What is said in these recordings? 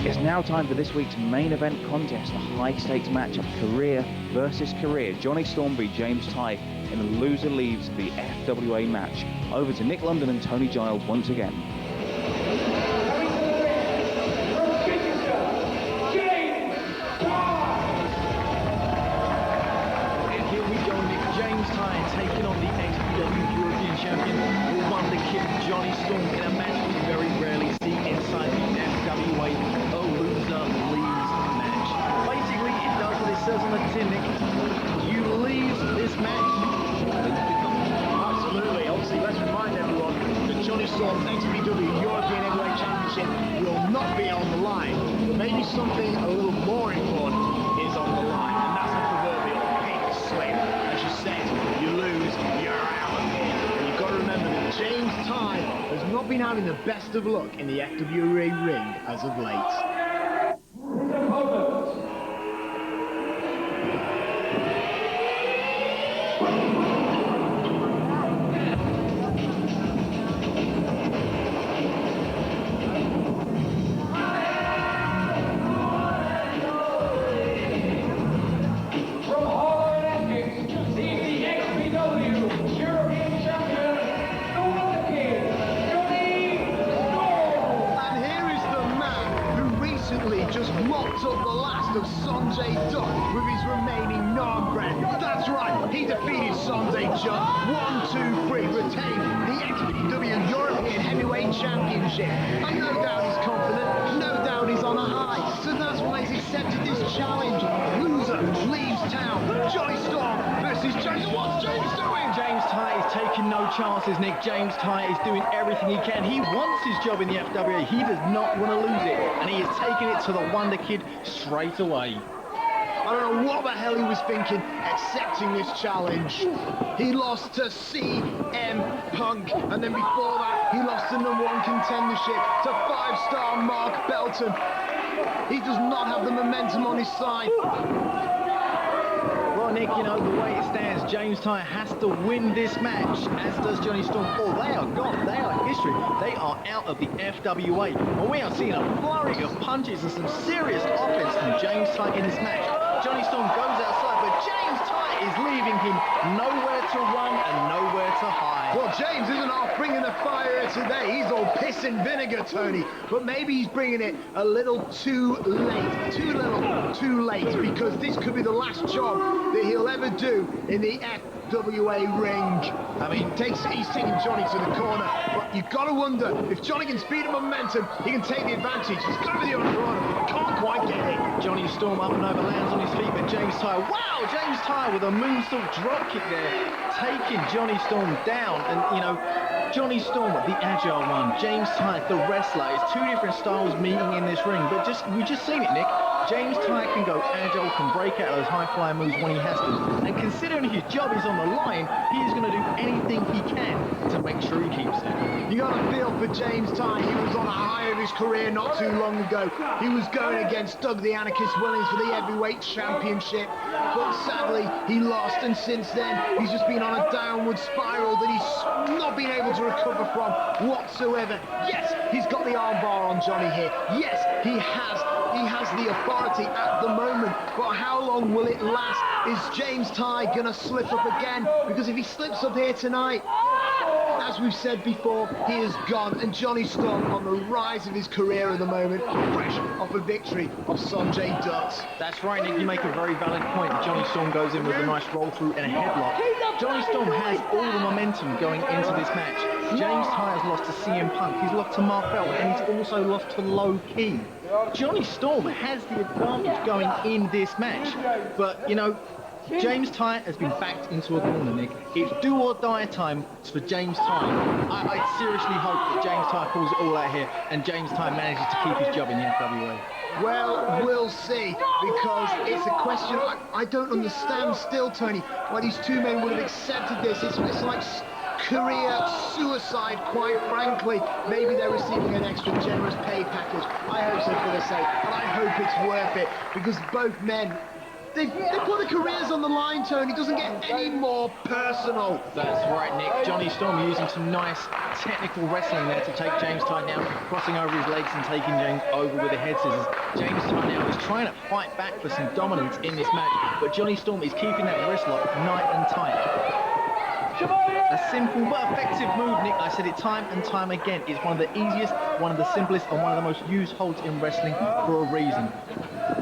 It's now time for this week's main event contest, the high-stakes match of career versus career. Jonny Storm v James Tighe, and the loser leaves the FWA match. Over to Nick London and Tony Giles once again. And here we go, Nick. James Tighe taking on the XWA European champion, the Wonder Kid Jonny Storm, in a match we very rarely see inside the FWA. Loser leaves match. Basically, it does what it says on the tin, Nick. You leave this match. Absolutely. Obviously, let's remind everyone that Jonny Storm's XWA European Heavyweight Championship will not be on the line. But maybe something a little more important is on the line, and that's the proverbial pink slip. As you said, you lose, you're out of here. And you've got to remember that James Tighe has not been having the best of luck in the FWA ring as of late. With his remaining non-brand. That's right, he defeated Sunday John 1-2-3, retained the XWA European Heavyweight Championship. And no doubt he's confident, no doubt he's on a high. So that's why he's accepted this challenge. Loser leaves town. Jonny Storm versus James. What's James doing? James Tighe is taking no chances, Nick. James Tighe is doing everything he can. He wants his job in the FWA. He does not want to lose it. And he is taking it to the Wonder Kid straight away. I don't know what the hell he was thinking, accepting this challenge. He lost to CM Punk, and then before that, he lost the #1 contendership to 5-star Mark Belton. He does not have the momentum on his side. Well, Nick, you know, the way it stands, James Tighe has to win this match, as does Jonny Storm. Oh, they are gone. They are history. They are out of the FWA. Well, we are seeing a flurry of punches and some serious offense from James Tighe in this match. Jonny Storm goes outside, but James Tighe is leaving him nowhere to run and nowhere to hide. Well, James isn't off bringing the fire today. He's all piss and vinegar, Tony. But maybe he's bringing it a little too late. Too late, because this could be the last job that he'll ever do in the FWA ring. I mean, he's taking Jonny to the corner, but you've got to wonder if Jonny can speed up momentum, he can take the advantage. He's got to be the other corner, but he can't quite get it. Jonny Storm up and over, lands on his feet, but James Tighe, wow, James Tighe with a moonsault drop kick there, taking Jonny Storm down. And, you know, Jonny Storm, the agile one, James Tighe, the wrestler. It's two different styles meeting in this ring, but we've just seen it, Nick. James Tighe can go agile, can break out of those high-flying moves when he has to. And considering his job is on the line, he is going to do anything he can to make sure he keeps it. You got to feel for James Tighe. He was on a high of his career not too long ago. He was going against Doug the Anarchist Willings for the heavyweight championship. But sadly, he lost, and since then, he's just been on a downward spiral that he's not been able to recover from whatsoever. Yes, he's got the armbar on Jonny here. Yes, he has the authority at the moment, but how long will it last? Is James Tighe gonna slip up again? Because if he slips up here tonight, as we've said before, he is gone, and Jonny Storm on the rise of his career at the moment, fresh off a victory of Sanjay Dutt. That's right, Nick, you make a very valid point. Jonny Storm goes in with a nice roll through and a headlock. Jonny Storm has all the momentum going into this match. James Tighe has lost to CM Punk, he's lost to Mark Bell, and he's also lost to Low Key. Jonny Storm has the advantage going in this match, but you know, James Tighe has been backed into a corner, Nick. It's do or die time for James Tighe. I seriously hope that James Tighe pulls it all out here and James Tighe manages to keep his job in the FWA. Well, we'll see, because it's a question I don't understand still, Tony, why these two men would have accepted this. It's like career suicide, quite frankly. Maybe they're receiving an extra generous pay package. I hope so for their sake, and I hope it's worth it, because both men, they put their careers on the line, Tony. It doesn't get any more personal. That's right, Nick. Jonny Storm using some nice technical wrestling there to take James Tighe down, crossing over his legs and taking James over with the head scissors. James Tighe now is trying to fight back for some dominance in this match, but Jonny Storm is keeping that wrist lock nice and tight. A simple but effective move, Nick. I said it time and time again. It's one of the easiest, one of the simplest, and one of the most used holds in wrestling for a reason.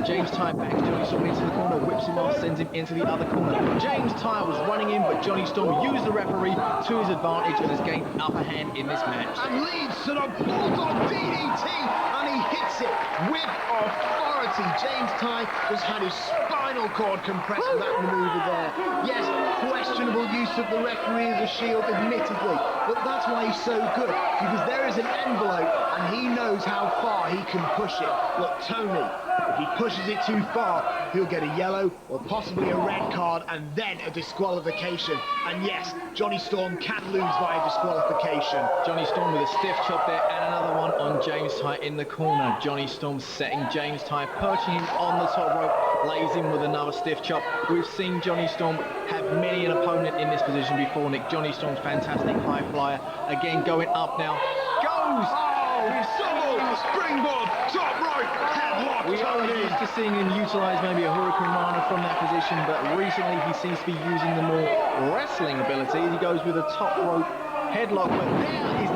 James Tighe backs Jonny Storm into the corner, whips him off, sends him into the other corner. James Tighe was running in, but Jonny Storm used the referee to his advantage and has gained the upper hand in this match. And leads to the Bulldog DDT, and he hits it with authority. James Tighe just had his spinal cord compressed with that maneuver there. Yes, questionable use of the referee as a shield, admittedly, but that's why he's so good, because there is an envelope, and he knows how far he can push it. But Tony, if he pushes it too far, he'll get a yellow or possibly a red card and then a disqualification. And yes, Jonny Storm can lose via disqualification. Jonny Storm with a stiff chop there and another one on James Tighe in the corner. Jonny Storm setting James Tighe, perching him on the top rope, lays him with another stiff chop. We've seen Jonny Storm have many an opponent in this position before, Nick. Jonny Storm's fantastic high flyer. Again, going up now. Goes! Oh, springboard, top right, headlock. We are used to seeing him utilise maybe a Hurricane Rana from that position, but recently he seems to be using the more wrestling ability. He goes with a top rope headlock, but there is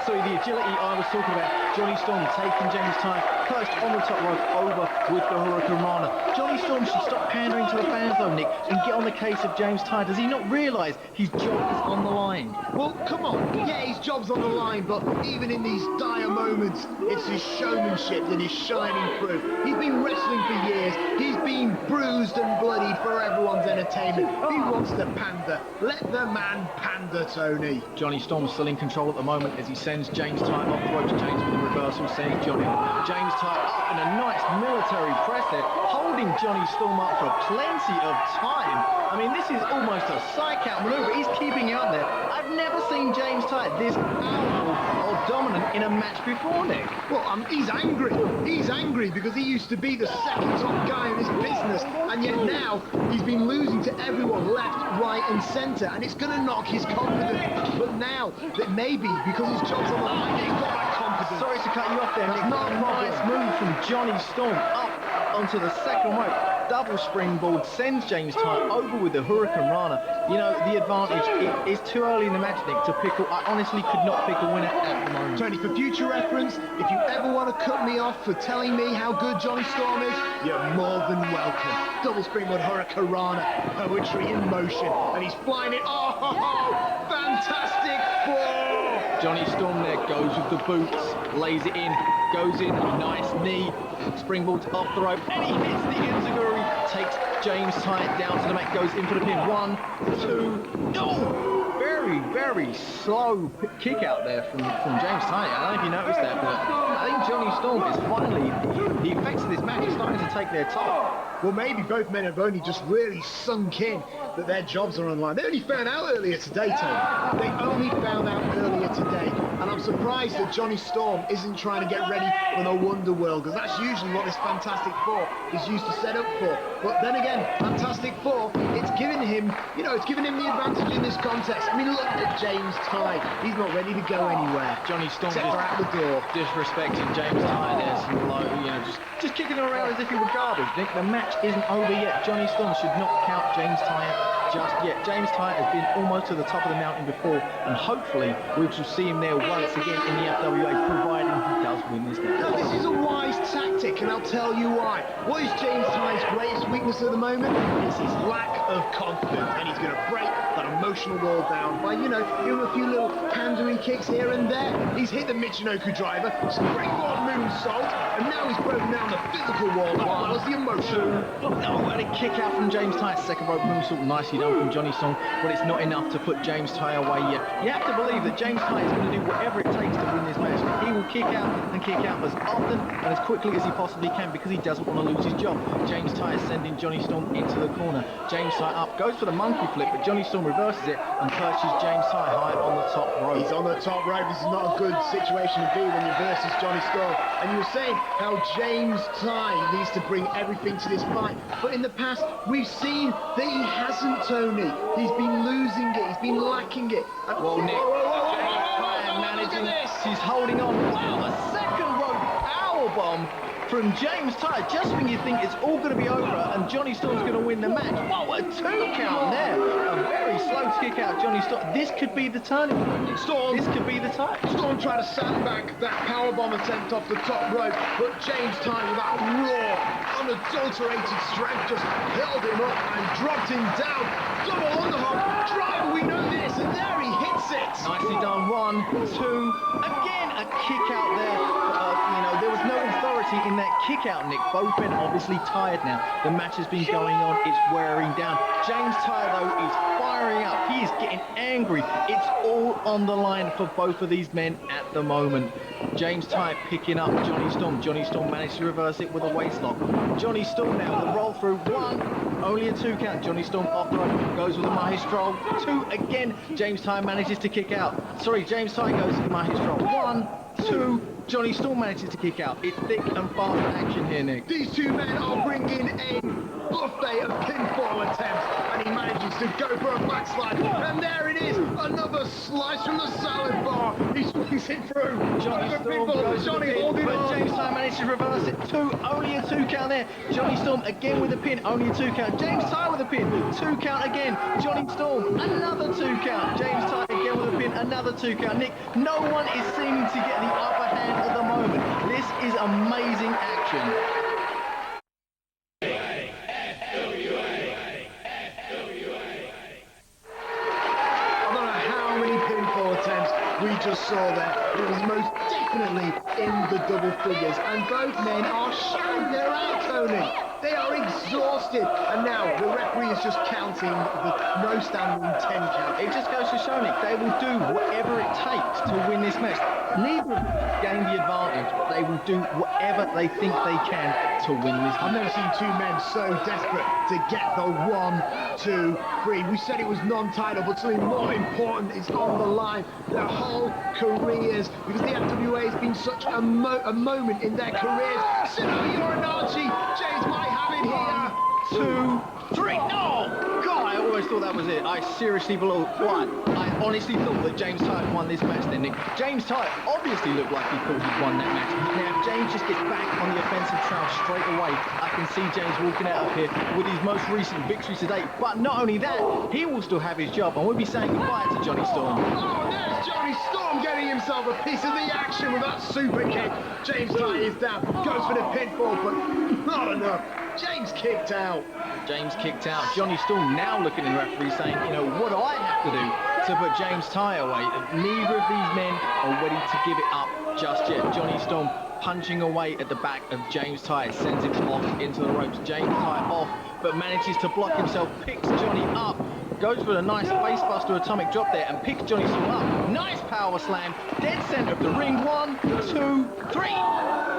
the agility I was talking about. Jonny Storm taking James Tighe, perched on the top rope over with the Hurricane Rana. Jonny Storm should stop pandering to the fans though, Nick, and get on the case of James Tighe. Does he not realise his job is on the line? Well, come on. Yeah, his job's on the line, but even in these dire moments, it's his showmanship that is shining through. He's been wrestling for years. He's been bruised and bloodied for everyone's entertainment. He wants to pander. Let the man pander, Tony. Jonny Storm still in control at the moment as he sends James Tighe off the ropes. James with a reversal, sending Jonny. James Tighe up in a nice military press there, holding Jonny Storm up for plenty of time. I mean, this is almost a psych-out maneuver. He's keeping out there. I've never seen James Tighe this powerful or dominant in a match before, Nick. Well, he's angry. He's angry because he used to be the second top guy in this business, and yet now he's been losing to everyone left, right, and centre, and it's going to knock his confidence. But now that maybe because his job's on the line, he's got that confidence. Sorry to cut you off there, Nick. Not a nice move from Jonny Storm up onto the second rope. Double springboard sends James Tighe over with the Hurricane Rana. You know, the advantage is too early in the match, Nick, to pick. I honestly could not pick a winner at the moment. Tony, for future reference, if you ever want to cut me off for telling me how good Jonny Storm is, you're more than welcome. Double springboard Hurricane Rana, poetry in motion, and he's flying it. Oh, fantastic ball! Jonny Storm there goes with the boots, lays it in, goes in, nice knee, springboards off the rope, and he hits the enziguri, takes James Tighe down to the mat, goes in for the pin. 1, 2, no! Very, very slow kick out there from James Tighe. I don't know if you noticed that, but I think Johnny Storm is finally, the effects of this match is starting to take their toll. Well, maybe both men have only just really sunk in that their jobs are on the line. They only found out earlier today, Tony. They only found out earlier today. And I'm surprised that Johnny Storm isn't trying to get ready for the Wonder World, because that's usually what this Fantastic Four is used to set up for. But then again, Fantastic Four, it's giving him, you know, it's giving him the advantage in this contest. I mean, look at James Tighe. He's not ready to go anywhere. Johnny Storm except for out the door. Disrespecting James Tighe there, some low, you know, just kicking him around as if he were garbage. Nick, the match isn't over yet. Johnny Storm should not count James Tighe just yet. James Tighe has been almost to the top of the mountain before, and hopefully we will see him there once again in the FWA, providing he does win this match. Now, this is a wise tactic, and I'll tell you why. What is James Tighe's greatest weakness at the moment? It's his lack of confidence, and he's going to break that emotional wall down by, you know, giving a few little pandery kicks here and there. He's hit the Michinoku driver, springboard moonsault, and now he's broken down the physical wall as well as the emotional. Oh, and a kick out from James Tighe. Second rope moonsault, nicely done from Johnny Storm, but it's not enough to put James Tighe away yet. You have to believe that James Tighe is going to do whatever it takes to win this match. He will kick out and kick out as often and as quickly as he possibly can, because he doesn't want to lose his job. James Tighe is sending Johnny Storm into the corner. James Tighe up, goes for the monkey flip, but Johnny Storm reverses it and perches James Tighe high on the top rope. He's on the top rope. This is not a good situation to be when you're versus Johnny Storm. And you were saying how James Tighe needs to bring everything to this fight. But in the past, we've seen that he hasn't, Tony. He's been losing it. He's been lacking it. Well, Nick, James Tighe managing this. He's holding on. Wow, a second rope powerbomb from James Tighe, just when you think it's all going to be over and Johnny Storm's going to win the match. Whoa, a 2 count there. A very slow kick out, Johnny Storm. This could be the turning point. Storm. This could be the time. Storm tried to sandbag that powerbomb attempt off the top rope, but James Tighe, with that raw, unadulterated strength, just held him up and dropped him down. Double underhook driver, we know this, and there he hits it. Nicely done. 1, 2. Again, a kick out there. You know, there was no authority in that kick out, Nick. Both men obviously tired now. The match has been going on. It's wearing down. James Tighe, though, is firing up. He is getting angry. It's all on the line for both of these men at the moment. James Tighe picking up Johnny Storm. Johnny Storm managed to reverse it with a waist lock. Johnny Storm now with a roll through. 1, only a 2 count. Johnny Storm off the rope, goes with a Mahistral. 2 again. James Tighe manages to kick out. Sorry, James Tighe goes with the Mahistral. 1, 2. Johnny Storm manages to kick out. It's thick and fast action here, Nick. These two men are bringing a buffet of pinfall attempts, and he manages to go for a backslide. And there it is, another slice from the salad bar. He swings it through. Johnny Storm goes Johnny with the holding pin, but on. James Tighe managed to reverse it. 2, only a 2 count there. Johnny Storm again with a pin, only a 2 count. James Tighe with a pin, 2 count again. Johnny Storm, another 2 count. James Tighe again with a pin, another 2 count. Nick, no one is seeming to get the upper hand at the moment. This is amazing action. We just saw that it was most definitely in the double figures, and both men are shouting their out, Tony. They are exhausted, and now the referee is just counting the no standing 10 count. It just goes to show, Nick, they will do whatever it takes to win this match. Neither of them gain the advantage, but they will do whatever they think they can to win this match. I've never seen two men so desperate to get the 1, 2, 3. We said it was non-title, but something more important is on the line. Their whole careers, because the FWA has been such a moment in their careers. Sudbury Urinachi, James might have it here. 2, 3. Oh, God, I always thought that was it. I seriously believe, I honestly thought that James Tighe won this match then, Nick. James Tighe obviously looked like he thought he'd won that match. Now, if James just gets back on the offensive trail straight away, I can see James walking out of here with his most recent victories to date. But not only that, he will still have his job, and we'll be saying goodbye to Johnny Storm. Oh, there's Johnny Storm getting himself a piece of the action with that super kick. James Tighe is down, goes for the pinfall, but not enough. James kicked out. James kicked out. Johnny Storm now looking at the referee saying, you know, what do I have to do to put James Tighe away? Neither of these men are ready to give it up just yet. Johnny Storm punching away at the back of James Tighe, sends him off into the ropes. James Tighe off, but manages to block himself, picks Johnny up. goes for a nice facebuster atomic drop there and picks Jonny Storm up. Nice power slam, dead center of the ring. 1, 2, 3.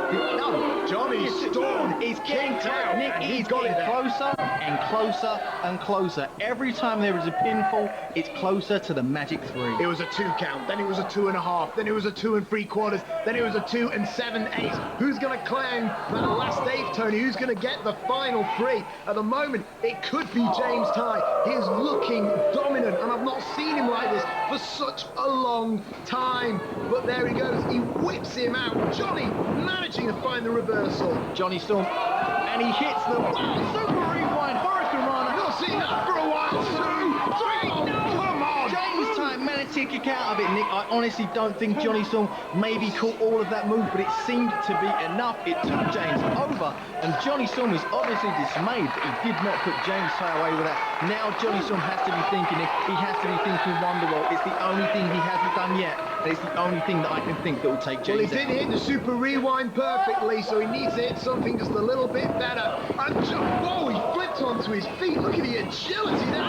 No, Jonny Storm is getting out, Nick, and he's he's got getting it. closer and closer and closer. Every time there is a pinfall, it's closer to the magic 3. It was a 2 count, then it was a 2.5, then it was a 2 3/4, then it was a 2 7/8. Who's going to claim that last 8, Tony? Who's going to get the final 3? At the moment, it could be James Tighe. He is looking dominant, and I've not seen him like this for such a long time. But there he goes, he whips him out. Jonny managing to find the reversal. Jonny Storm, and he hits the super rewind Hurricane Rana. I've not seen that for a while. 2, 3, no, come on! James Tighe managed to kick out of it, Nick. I honestly don't think Jonny Storm maybe caught all of that move, but it seemed to be enough. It took James over, and Jonny Storm was obviously dismayed that he did not put James Tighe away with that. Now Jonny Storm has to be thinking, Nick, he has to be thinking Wonderwall. It's the only thing he hasn't done yet, and it's the only thing that I can think that will take James Well, he didn't hit the super rewind perfectly, so he needs to hit something just a little bit better. And whoa, he flipped onto his feet. Look at the agility there.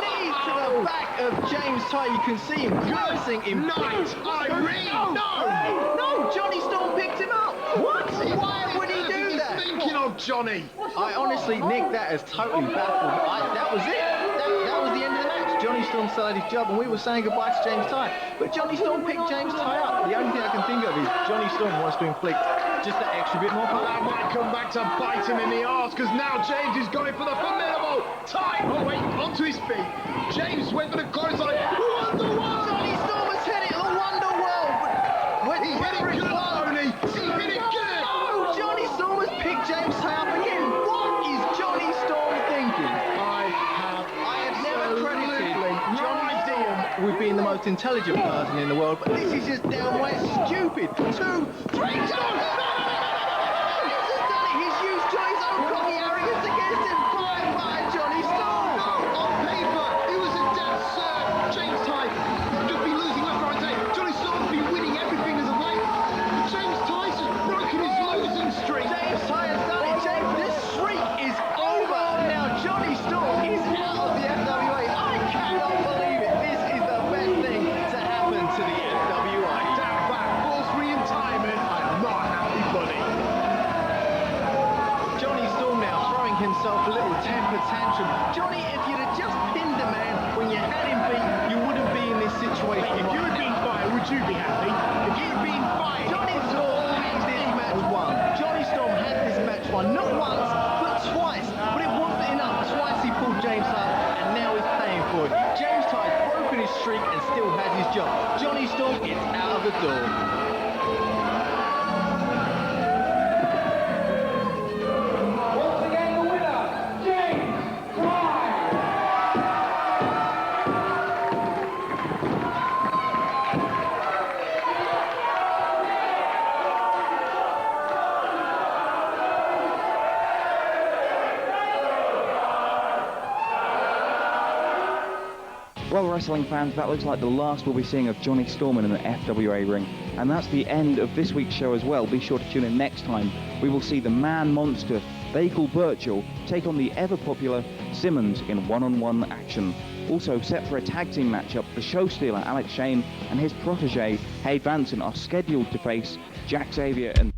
Knees to the back of James Tighe. You can see him cursing him. Nice, Irene! No, Jonny Storm picked him up. What? Why would he do that? Thinking of Jonny. I honestly, Nick, that has totally baffled me. That was it. That was the end of the match. Jonny Storm started his job, and we were saying goodbye to James Tighe. But Jonny Storm picked James Tighe up. The only thing I can think of is Jonny Storm wants to inflict just that extra bit more But power. that might come back to bite him in the arse, because now James is going for the formidable Tighe. Oh wait, onto his feet. James went for the clothesline. Wonderwall! Jonny Storm has hit it, the Wonder World. But He hit it good, Tony. He hit it good. No, Jonny Storm has picked James Tighe up again. What is Jonny Storm thinking? I have never credited Jonny Storm with being the most intelligent person in the world, but this is just downright stupid. 2, 3, Storm! He's used Johnny's own cocky arrogance against him. Bye, Jonny Storm! On paper, it was a dead serve. James Tighe could be losing left, right, and center. Jonny Storm's been winning everything as of late. But James Tighe's just broken his losing streak. James Tighe has done it. James, this streak is over. Now Jonny Storm is out of the FWA. I cannot believe it. This is the best thing to happen to the FWA. Down back, false retirement. I'm not happy, buddy. Jonny Storm now throwing himself a little temper tantrum. Jonny, if you'd have just pinned a man when you had him beat, you wouldn't be in this situation. If you had been fired, would you be happy? If you'd been fired, Jonny Storm has this match won. Jonny Storm has this match won, not once, but twice. But it wasn't enough. Twice he pulled James up, and now he's paying for it. James Tighe's broken his streak and still has his job. Jonny Storm is out of the door. Well, wrestling fans, that looks like the last we'll be seeing of Jonny Storm in the FWA ring. And that's the end of this week's show as well. Be sure to tune in next time. We will see the man monster, they call Birchall, take on the ever-popular Simmons in one-on-one action. Also set for a tag team matchup, the show stealer Alex Shane and his protege, Hayde Vanson, are scheduled to face Jack Xavier and